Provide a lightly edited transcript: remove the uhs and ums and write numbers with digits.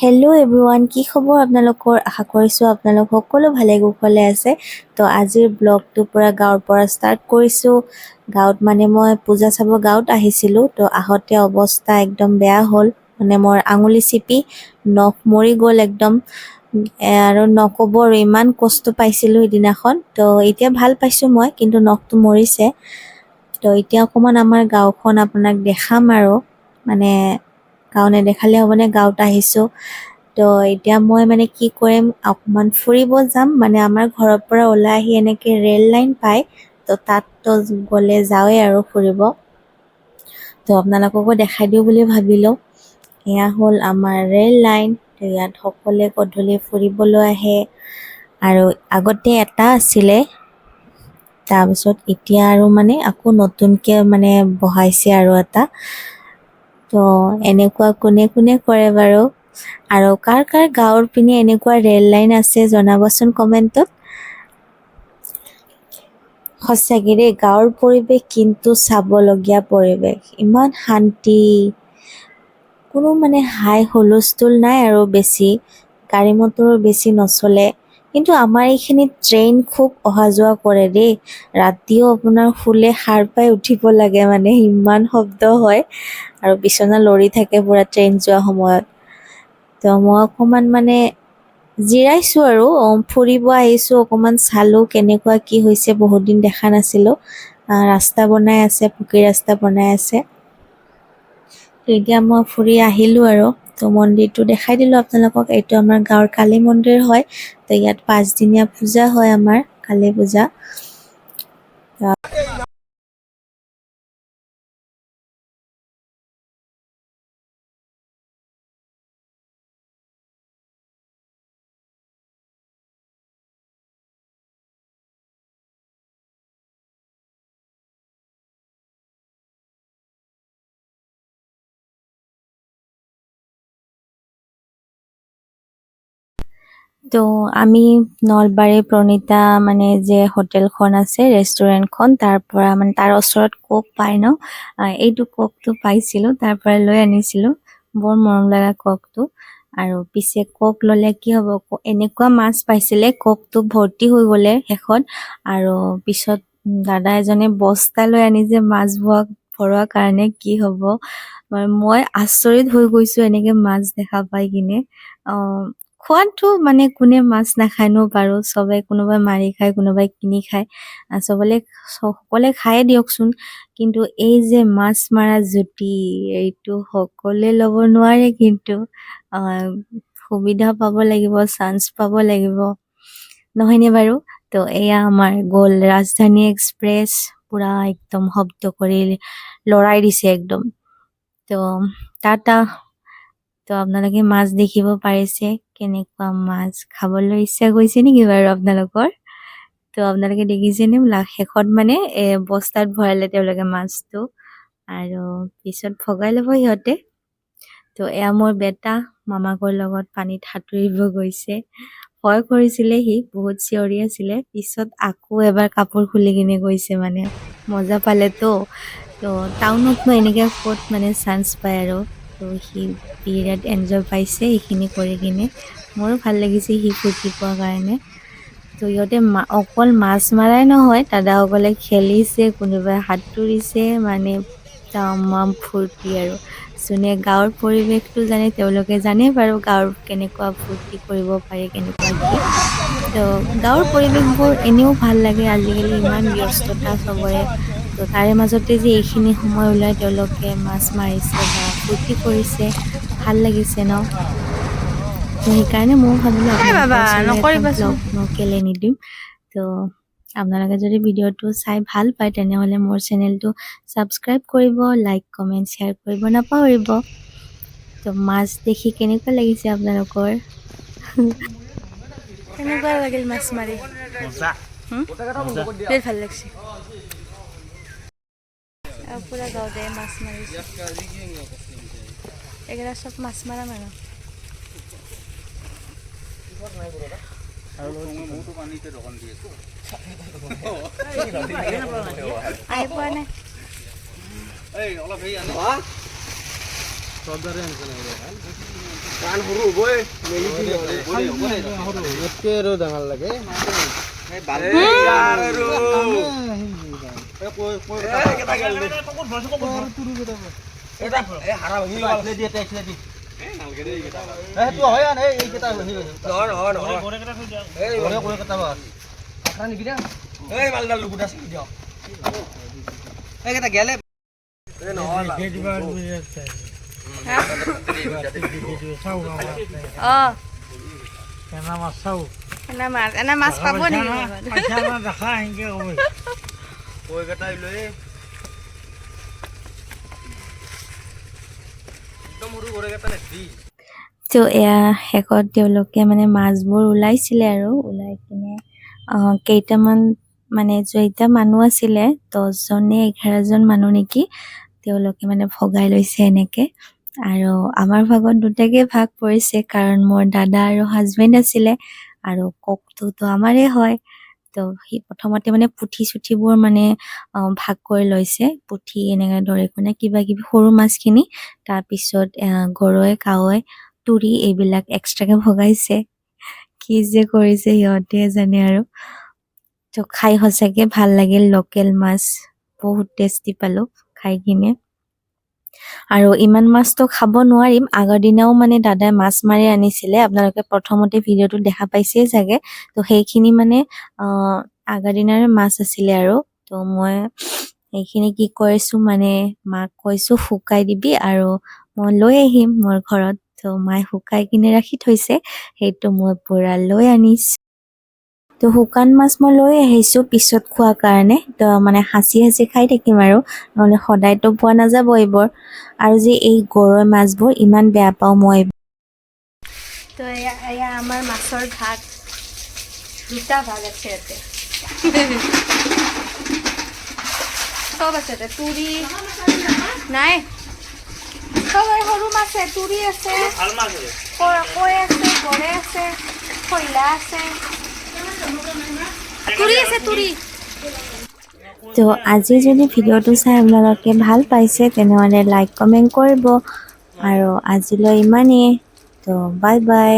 Hello' everyone, কি খবৰ আপোনালোকৰ? আশা কৰিছোঁ আপোনালোক সকলো ভালে কুশলে আছে। তো আজিৰ ব্লগটো পূৰা গাঁৱৰ পৰা ষ্টাৰ্ট কৰিছোঁ। গাঁৱত মানে মই পূজা চাব গাঁৱত আহিছিলোঁ। তো আহোঁতে অৱস্থা একদম বেয়া হ'ল, মানে মোৰ আঙুলি চিপি নখ মৰি গ'ল একদম। আৰু নক'ব আৰু ইমান কষ্ট পাইছিলোঁ সিদিনাখন। তো এতিয়া ভাল পাইছোঁ মই, কিন্তু নখটো মৰিছে। তো এতিয়া অকণমান আমাৰ গাঁওখন আপোনাক দেখাম আৰু, মানে গাঁও নেদেখালে হ'বনে, গাঁৱত আহিছোঁ। তো এতিয়া মই মানে কি কৰিম, অকণমান ফুৰিব যাম। মানে আমাৰ ঘৰৰ পৰা ওলাই আহি এনেকৈ ৰেল লাইন পায়, তো তাত তো গ'লে যাওঁৱেই আৰু ফুৰিব। তো আপোনালোককো দেখাই দিওঁ বুলি ভাবিলোঁ। এয়া হ'ল আমাৰ ৰেল লাইন। তো ইয়াত সকলোৱে গধূলি ফুৰিবলৈ আহে। আৰু আগতে এটা আছিলে, তাৰপিছত এতিয়া আৰু মানে আকৌ নতুনকৈ মানে বহাইছে আৰু এটা। তো এনেকুৱা কোনে কোনে কৰে বাৰু? আৰু কাৰ কাৰ গাঁৱৰ পিনে এনেকুৱা ৰেল লাইন আছে জনাবচোন কমেণ্টত। সঁচাকৈ দেই, গাঁৱৰ পৰিৱেশ কিন্তু চাবলগীয়া পৰিৱেশ। ইমান শান্তি, কোনো মানে হাই হুলস্থুল নাই আৰু বেছি, গাড়ী মটৰো বেছি নচলে। কিন্তু আমাৰ এইখিনিত ট্ৰেইন খুব অহা যোৱা কৰে দেই। ৰাতিও আপোনাৰ শুলে সাৰ পাই উঠিব লাগে, মানে ইমান শব্দ হয় আৰু বিচনা লৰি থাকে পূৰা ট্ৰেইন যোৱা সময়ত। তো মই অকণমান মানে জিৰাইছোঁ আৰু, ফুৰিব আহিছোঁ, অকণমান চালোঁ কেনেকুৱা কি হৈছে, বহুত দিন দেখা নাছিলোঁ। ৰাস্তা বনাই আছে, পকী ৰাস্তা বনাই আছে। তো এতিয়া মই ফুৰি আহিলোঁ আৰু, তো মন্দিৰটো দেখাই দিলোঁ আপোনালোকক। এইটো আমাৰ গাঁৱৰ কালী মন্দিৰ হয়। তো ইয়াত 5 দিনীয়া পূজা হয় আমাৰ, কালী পূজা। তো আমি নলবাৰী প্ৰণীতা মানে যে হোটেলখন আছে, ৰেষ্টুৰেণ্টখন, তাৰ পৰা মানে তাৰ ওচৰত কোক পায় ন, এইটো কোকটো পাইছিলোঁ, তাৰ পৰা লৈ আনিছিলোঁ। বৰ মৰম লগা কোকটো। আৰু পিছে কোক ল'লে কি হ'ব, এনেকুৱা মাছ পাইছিলে, কোকটো ভৰ্তি হৈ গ'লে শেষত। আৰু পিছত দাদা এজনে বস্তা লৈ আনিছে মাছ ভৰোৱা কাৰণে। কি হ'ব, মই আচৰিত হৈ গৈছোঁ এনেকৈ মাছ দেখা পাই কিনে। খোৱাটো মানে কোনে মাছ নাখায়নো বাৰু, চবে, কোনোবাই মাৰি খায়, কোনোবাই কিনি খায়, সকলোৱে খায়ে দিয়কচোন। কিন্তু এই যে মাছ মৰা জুতি, এইটো সকলোৱে ল'ব নোৱাৰে। কিন্তু সুবিধা পাব লাগিব, চান্স পাব লাগিব, নহয়নে বাৰু? তো এয়া আমাৰ গ'ল ৰাজধানী এক্সপ্ৰেছ, পূৰা একদম শব্দ কৰি লৰাই দিছে একদম। তো টাটা। তো আপোনালোকে মাছ দেখিব পাৰিছে, কেনেকুৱা মাছ, খাবলৈ ইচ্ছা গৈছে নেকি বাৰু আপোনালোকৰ? তো আপোনালোকে দেখিছেনে, শেষত মানে বস্তাত ভৰালে তেওঁলোকে মাছটো, আৰু পিছত ভগাই ল'ব সিহঁতে। তো এয়া মোৰ বেটা মামাকৰ লগত পানীত সাঁতুৰিব গৈছে। ভয় কৰিছিলে সি, বহুত চিঞৰি আছিলে। পিছত আকৌ এবাৰ কাপোৰ খুলি কিনে গৈছে, মানে মজা পালেতো। তো টাউনতনো এনেকৈ ক'ত মানে চান্স পায় আৰু। তো সি বিৰাট এনজয় পাইছে এইখিনি কৰি কিনে। মোৰো ভাল লাগিছে সি ফূৰ্তি পোৱাৰ কাৰণে। তো সিহঁতে অকল মাছ মাৰাই নহয়, দাদাসকলে খেলিছে, কোনোবাই সাঁতুৰিছে, মানে তামাম ফূৰ্তি আৰু। যোনে গাঁৱৰ পৰিৱেশটো জানে তেওঁলোকে জানে বাৰু, গাঁৱৰ কেনেকুৱা ফূৰ্তি কৰিব পাৰি, কেনেকুৱা কি। তো গাঁৱৰ পৰিৱেশবোৰ এনেও ভাল লাগে। আজিকালি ইমান ব্যস্ততা চবৰে, তো তাৰে মাজতে যে এইখিনি সময় ওলাই তেওঁলোকে মাছ মাৰিছে বা ফূৰ্তি কৰিছে, ভাল লাগিছে ন। তো সেইকাৰণে ময়ো ভাবিলোঁ আপোনালোকৰ ওচৰলৈ এটা ব্লগ কেলৈ নিদিম। তো আপোনালোকে যদি ভিডিঅ'টো চাই ভাল পায়, তেনেহ'লে মোৰ চেনেলটো ছাবস্ক্ৰাইব কৰিব, লাইক কমেণ্ট শ্বেয়াৰ কৰিব নাপাহৰিব। তো মাছ দেখি কেনেকুৱা লাগিছে আপোনালোকৰ? কেনেকুৱা লাগিল মাছ মাৰি? বিৰাট ভাল লাগিছে। পূৰা গাঁৱতে মাছ মাৰিছে, এইকেইটা চব মাছ মাৰা মানুহ। আহি পোৱা নাই। এনে মাছ পাব নেকি তো এয়া শেষত তেওঁলোকে মানে মাছবোৰ ওলাইছিলে আৰু ওলাই কিনে কেইটামান মানে যেইটা মানুহ আছিলে 10জন নে 11জন মানুহ নেকি তেওঁলোকে মানে ভগাই লৈছে এনেকে আৰু আমাৰ ভাগত দুটাকে ভাগ পৰিছে কাৰণ মোৰ দাদা আৰু হাজবেণ্ড আছিলে আৰু কোকটোতো আমাৰে হয় তো সি প্ৰথমতে মানে পুঠি চুঠিবোৰ মানে ভাগ কৰি লৈছে পুঠি এনেকে ধৰি কোনে কিবা কিবি সৰু মাছখিনি তাৰপিছত গৰৈ কাৱৈ তুৰি এইবিলাক এক্সট্ৰাকে ভগাইছে কি যে কৰিছে সিহঁতে জানে আৰু তো খাই সঁচাকে ভাল লাগিল লোকেল মাছ বহুত টেষ্টি পালো খাই কিনে আৰু ইমান মাছটো খাব নোৱাৰিম আগৰ দিনাও মানে দাদাই মাছ মাৰি আনিছিলে আপোনালোকে প্ৰথমতে ভিডিঅ'টো দেখা পাইছে চাগে তো সেইখিনি মানে আগৰ দিনৰ মাছ আছিলে আৰু তো মই এইখিনি কি কৰিছো মানে মাক কৈছো শুকাই দিবি আৰু মই লৈ আহিম মোৰ ঘৰত তো মায়ে শুকাই কিনে ৰাখি থৈছে সেইটো মই পুৰা লৈ আনিছো তো শুকান মাছ মই লৈ আহিছো পিছত খোৱা কাৰণে তো মানে হাঁচি হাঁচি খাই থাকিম আৰু নহলে সদায়তো পোৱা নাযাব এইবোৰ আৰু যে এই গৰৈ মাছবোৰ ইমান বেয়া পাওঁ মই তো এয়া আমাৰ মাছৰ ভাগ দুটা ভাগ আছে ইয়াতে সব আছে তুৰি নাই সব সৰু মাছ আছে তুৰি আছে কৈ আছে গৰে আছে খৈলা আছে তুৰি আছে তুৰি তো আজি যদি ভিডিঅ'টো চাই আপোনালোকে ভাল পাইছে তেনেহ'লে লাইক কমেণ্ট কৰিব আৰু আজিলৈ ইমানেই তো বাই বাই